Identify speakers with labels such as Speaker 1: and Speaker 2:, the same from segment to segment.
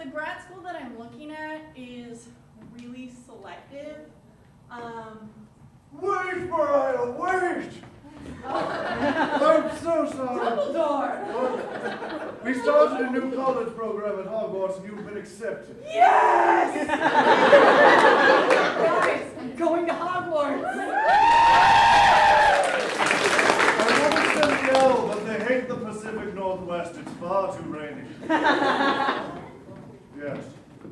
Speaker 1: the grad school that I'm looking at is really selective.
Speaker 2: Wait, Mariah, wait! I'm so sorry.
Speaker 1: Dumbledore!
Speaker 2: We started a new college program at Hogwarts and you've been accepted.
Speaker 1: Yes! Guys, I'm going to Hogwarts.
Speaker 2: I want to send yell, but they hate the Pacific Northwest. It's far too rainy. Yes,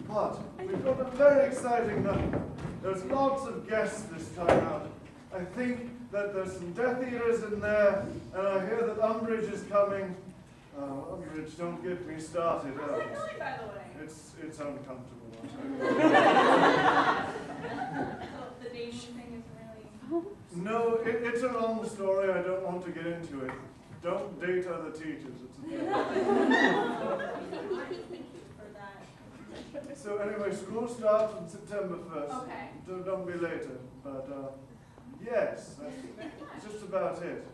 Speaker 2: but we've got a very exciting night. There's lots of guests this time out. I think that there's some Death Eaters in there, and I hear that Umbridge is coming. Umbridge, don't get me started.
Speaker 1: How's that going, by the way?
Speaker 2: It's uncomfortable.
Speaker 1: So the dating thing is really...
Speaker 2: No, it's a long story. I don't want to get into it. Don't date other teachers. It's a
Speaker 1: for that.
Speaker 2: So anyway, school starts on September 1st.
Speaker 1: Okay.
Speaker 2: Don't be later. But yes, that's just about it.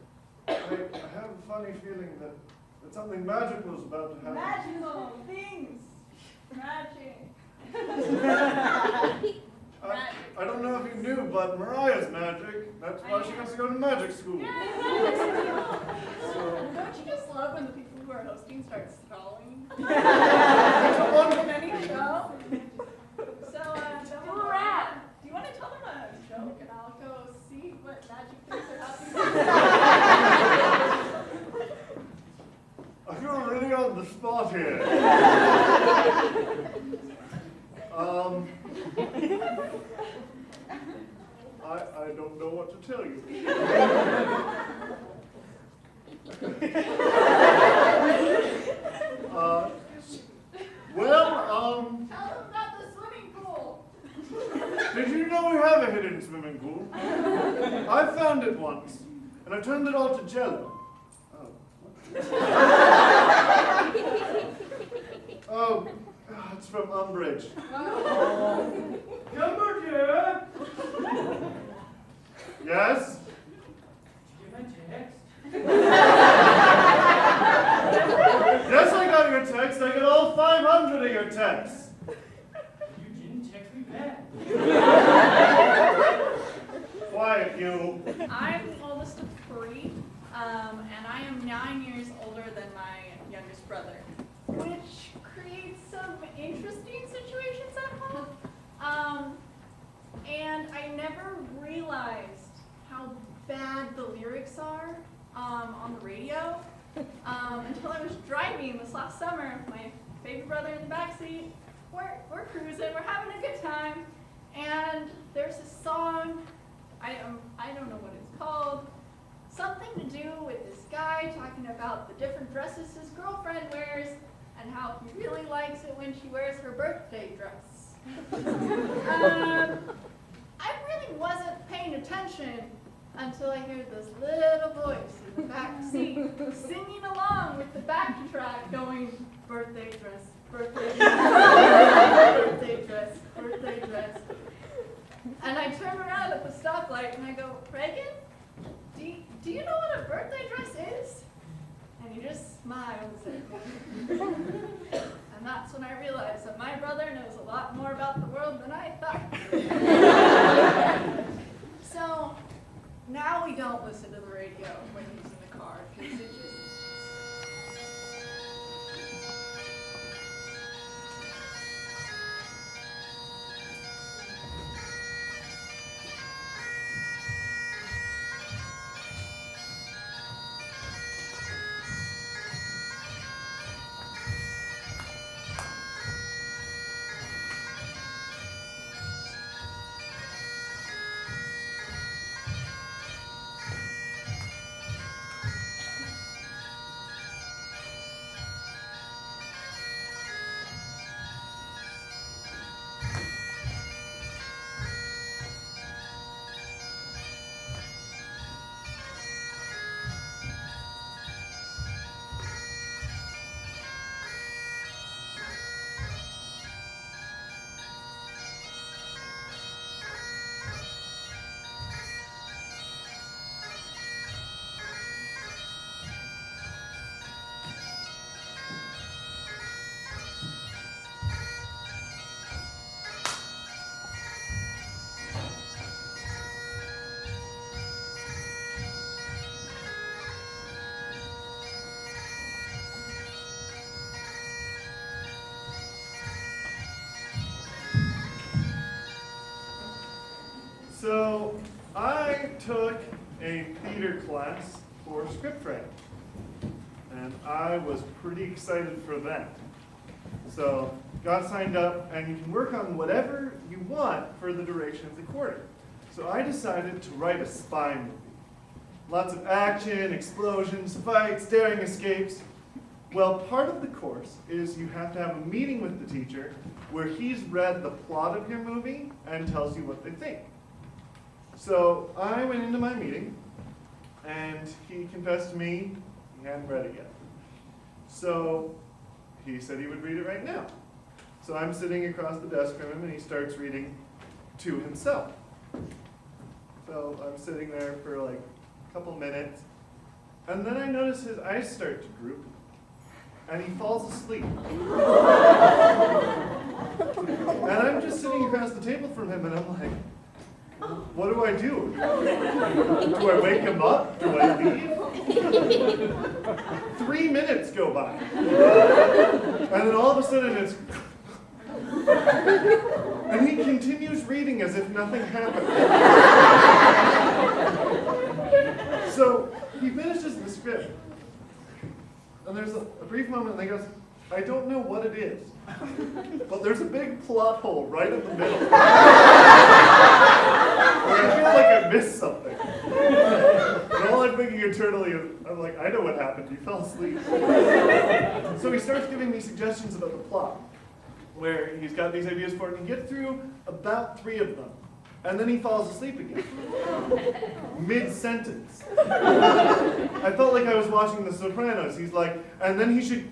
Speaker 2: I have a funny feeling that something magical is about to happen.
Speaker 1: Magical things. Magic.
Speaker 2: I don't know if you knew, but Mariah's magic. That's why she wants to go to magic school. So,
Speaker 1: Don't you just love when the people who are hosting start stalling?
Speaker 2: it's a wonderful
Speaker 1: In any show? So, Dumbledore, do you want to tell them a joke and I'll go see what magic things are happening?
Speaker 2: I feel really on the spot here. I don't know what to tell you.
Speaker 1: Tell them about the swimming pool.
Speaker 2: Did you know we have a hidden swimming pool? I found it once, and I turned it all to jello. Oh, it's from Umbridge. Gilbert here. Yes?
Speaker 3: Did you get my text?
Speaker 2: Yes, I got your text. I got all 500 of your texts.
Speaker 3: You didn't text me back.
Speaker 2: Quiet, you.
Speaker 1: I'm the oldest of three, and I am 9 years older than my youngest brother, which creates some interesting situations at home. And I never realized how bad the lyrics are on the radio until I was driving this last summer with my baby brother in the backseat. We're cruising, we're having a good time, and there's a song, I don't know what it's called, something to do with this guy talking about the different dresses his girlfriend wears and how he really likes it when she wears her birthday dress. I really wasn't paying attention until I heard this little voice in the back seat singing along with the backtrack going, birthday dress, birthday dress, birthday dress, birthday dress. And I turn around at the stoplight and I go, Reagan, do you know what a birthday dress is? And he just smiles at me. And that's when I realized that my brother knows a lot more about the world than I thought. So now we don't listen to the radio when he's in the car, because it just...
Speaker 2: I took a theater class for script writing, and I was pretty excited for that. So got signed up, and you can work on whatever you want for the duration of the quarter. So I decided to write a spy movie. Lots of action, explosions, fights, daring escapes. Well, part of the course is you have to have a meeting with the teacher where he's read the plot of your movie and tells you what they think. So I went into my meeting, and he confessed to me he hadn't read it yet. So he said he would read it right now. So I'm sitting across the desk from him, and he starts reading to himself. So I'm sitting there for like a couple minutes, and then I notice his eyes start to droop, and he falls asleep. And I'm just sitting across the table from him, and I'm like, what do I do? Do I wake him up? Do I leave? 3 minutes go by. And then all of a sudden it's... And he continues reading as if nothing happened. So he finishes the script. And there's a brief moment, and he goes, I don't know what it is, but there's a big plot hole right in the middle. Where I feel like I missed something. And all I'm thinking internally is, I'm like, I know what happened. You fell asleep. So he starts giving me suggestions about the plot, where he's got these ideas for it, and he gets through about 3 of them. And then he falls asleep again. Mid-sentence. I felt like I was watching The Sopranos. He's like, and then he should...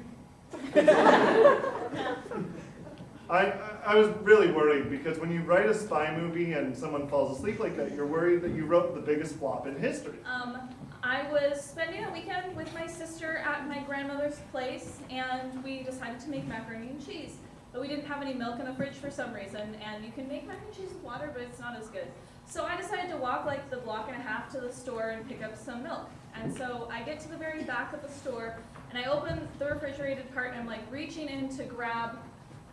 Speaker 2: I was really worried, because when you write a spy movie and someone falls asleep like that, you're worried that you wrote the biggest flop in history.
Speaker 1: I was spending a weekend with my sister at my grandmother's place, and we decided to make macaroni and cheese. But we didn't have any milk in the fridge for some reason, and you can make macaroni and cheese with water, but it's not as good. So I decided to walk like the block and a half to the store and pick up some milk. And so I get to the very back of the store, and I open the refrigerated part, and I'm like reaching in to grab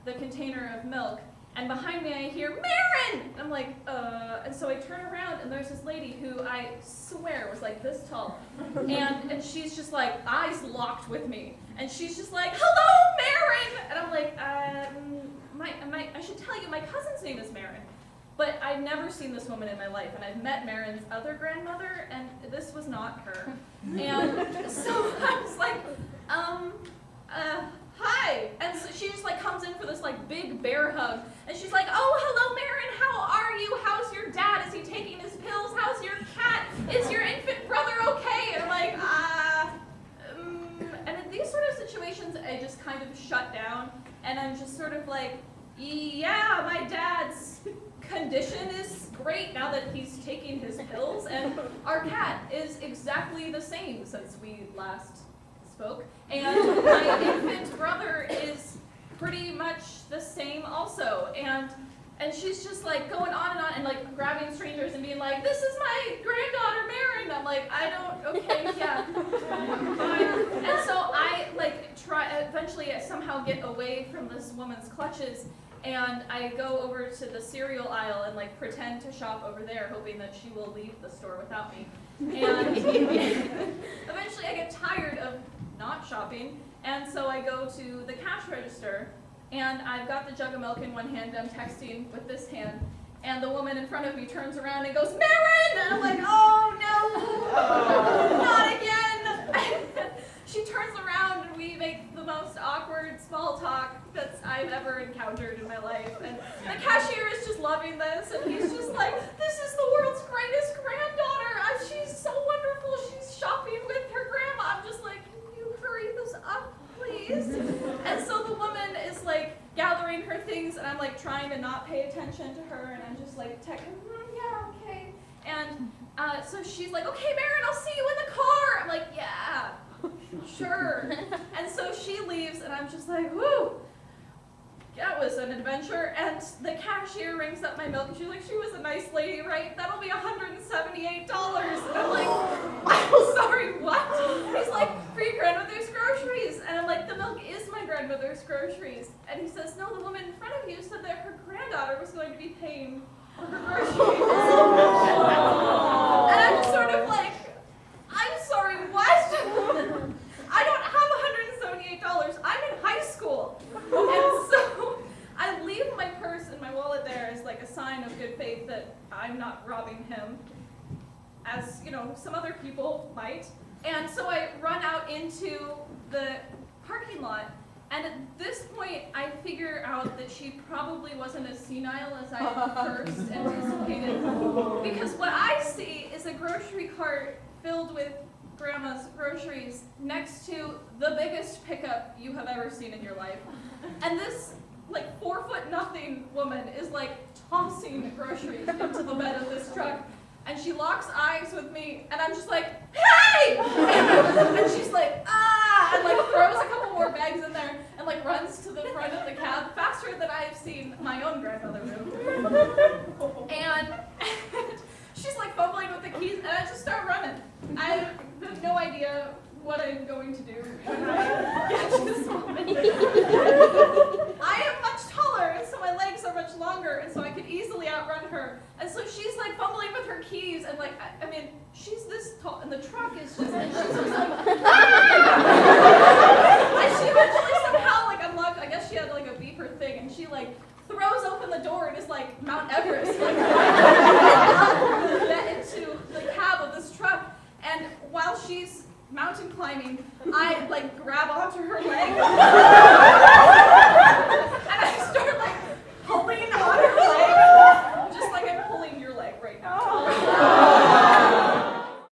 Speaker 1: the container of milk, and behind me I hear, Marin! I'm like, and so I turn around, and there's this lady who I swear was like this tall, and she's just like, eyes locked with me, and she's just like, hello, Marin! And I'm like, I should tell you, my cousin's name is Marin. But I've never seen this woman in my life, and I've met Marin's other grandmother, and this was not her. And so I was like, hi. And so she just like comes in for this like big bear hug, and she's like, oh, hello, Marin, how are you? How's your dad? Is he taking his pills? How's your cat? Is your infant brother okay? And I'm like, and in these sort of situations, I just kind of shut down, and I'm just sort of like, yeah, my dad's condition is great now that he's taking his pills, and our cat is exactly the same since we last spoke, and my infant brother is pretty much the same also, and she's just like going on and like grabbing strangers and being like, this is my granddaughter Marin. I'm like, I don't, okay, yeah, fine. And so I like eventually I somehow get away from this woman's clutches, and I go over to the cereal aisle and like pretend to shop over there, hoping that she will leave the store without me. And eventually I get tired of not shopping, and so I go to the cash register, and I've got the jug of milk in one hand, I'm texting with this hand, and the woman in front of me turns around and goes, Marin! And I'm like, oh no, not again! She turns around, and we make the most awkward small talk that I've ever encountered in my life, and the cashier is just loving this, and he's just like, this is the world's greatest granddaughter! She's so wonderful, she's shopping with her grandma. I'm just like, hurry this up, please. And so the woman is like gathering her things, and I'm like trying to not pay attention to her, and I'm just like texting, yeah, okay. And so she's like, okay, Marin, I'll see you in the car. I'm like, yeah, sure. And so she leaves, and I'm just like, whoo. That was an adventure, and the cashier rings up my milk, and she's like, she was a nice lady, right? That'll be $178. And I'm like, I'm sorry, what? He's like, for your grandmother's groceries. And I'm like, the milk is my grandmother's groceries. And he says, no, the woman in front of you said that her granddaughter was going to be paying for her groceries. And And so I leave my purse and my wallet there as like a sign of good faith that I'm not robbing him, as some other people might. And so I run out into the parking lot, and at this point I figure out that she probably wasn't as senile as I had first anticipated, because what I see is a grocery cart filled with Grandma's groceries next to the biggest pickup you have ever seen in your life. And this 4'0" woman is tossing groceries into the bed of this truck. And she locks eyes with me, and I'm just like, hey! And she's like, ah! And throws a couple more bags in there, and runs to the front of the cab faster than I have seen my own grandmother move. And she's fumbling with the keys, and I just start running. I have no idea what I'm going to do when I get to this moment. I am much taller, and so my legs are much longer, and so I could easily outrun her. And so she's fumbling with her keys, and I mean, she's this tall, and the truck is just, and she's just and she eventually somehow unlocked, I guess she had a beeper thing, and she throws open the door and is Mount Everest, into the cab of this truck. And while she's mountain climbing, I grab onto her leg